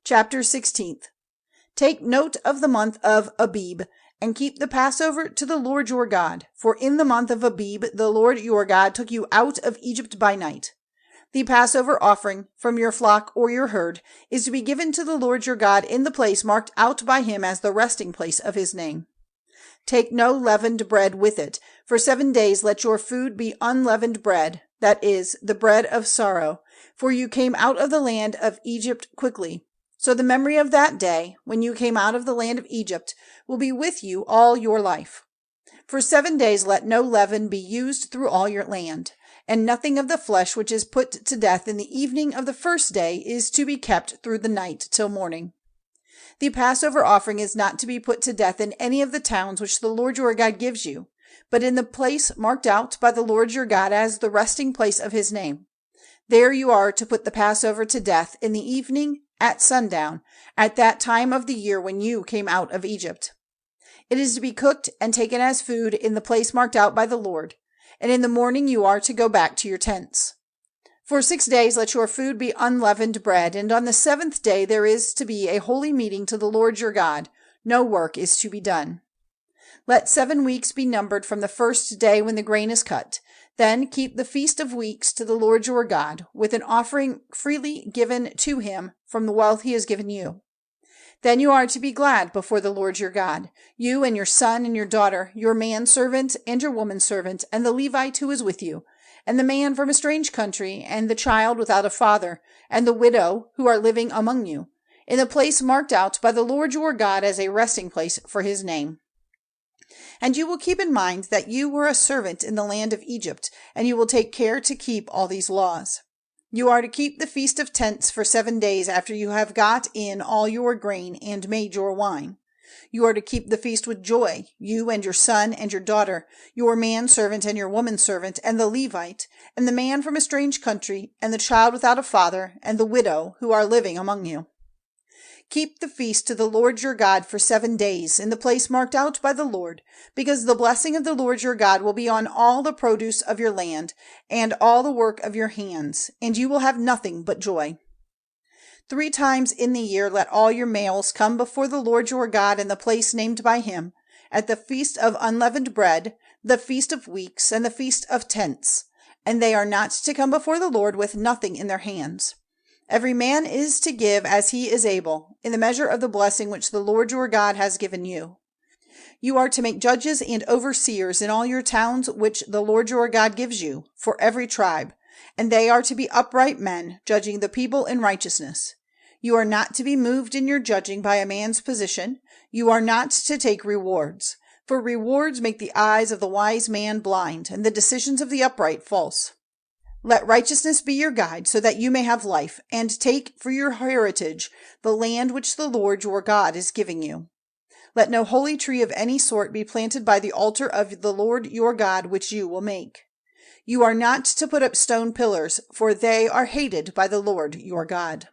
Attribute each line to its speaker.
Speaker 1: Chapter 16. Take note of the month of Abib, and keep the Passover to the Lord your God. For in the month of Abib the Lord your God took you out of Egypt by night. The Passover offering from your flock or your herd is to be given to the Lord your God in the place marked out by him as the resting place of his name. Take no leavened bread with it. For 7 days let your food be unleavened bread, that is, the bread of sorrow, for you came out of the land of Egypt quickly. So the memory of that day, when you came out of the land of Egypt, will be with you all your life. For 7 days let no leaven be used through all your land, and nothing of the flesh which is put to death in the evening of the first day is to be kept through the night till morning. The Passover offering is not to be put to death in any of the towns which the Lord your God gives you, but in the place marked out by the Lord your God as the resting place of his name. There you are to put the Passover to death in the evening at sundown, at that time of the year when you came out of Egypt. It is to be cooked and taken as food in the place marked out by the Lord, and in the morning you are to go back to your tents. For 6 days let your food be unleavened bread, and on the 7th day there is to be a holy meeting to the Lord your God. No work is to be done. Let 7 weeks be numbered from the first day when the grain is cut. Then keep the Feast of Weeks to the Lord your God, with an offering freely given to him from the wealth he has given you. Then you are to be glad before the Lord your God, you and your son and your daughter, your manservant and your womanservant, and the Levite who is with you, and the man from a strange country, and the child without a father, and the widow who are living among you, in the place marked out by the Lord your God as a resting place for his name. And you will keep in mind that you were a servant in the land of Egypt, and you will take care to keep all these laws. You are to keep the Feast of Tents for 7 days after you have got in all your grain and made your wine. You are to keep the feast with joy, you and your son and your daughter, your manservant and your womanservant, and the Levite, and the man from a strange country, and the child without a father, and the widow who are living among you. Keep the feast to the Lord your God for 7 days in the place marked out by the Lord, because the blessing of the Lord your God will be on all the produce of your land and all the work of your hands, and you will have nothing but joy. 3 times in the year let all your males come before the Lord your God in the place named by him, at the feast of unleavened bread, the feast of weeks, and the feast of tents, and they are not to come before the Lord with nothing in their hands. Every man is to give as he is able, in the measure of the blessing which the Lord your God has given you. You are to make judges and overseers in all your towns which the Lord your God gives you, for every tribe, and they are to be upright men, judging the people in righteousness. You are not to be moved in your judging by a man's position. You are not to take rewards, for rewards make the eyes of the wise man blind, and the decisions of the upright false. Let righteousness be your guide, so that you may have life, and take for your heritage the land which the Lord your God is giving you. Let no holy tree of any sort be planted by the altar of the Lord your God which you will make. You are not to put up stone pillars, for they are hated by the Lord your God.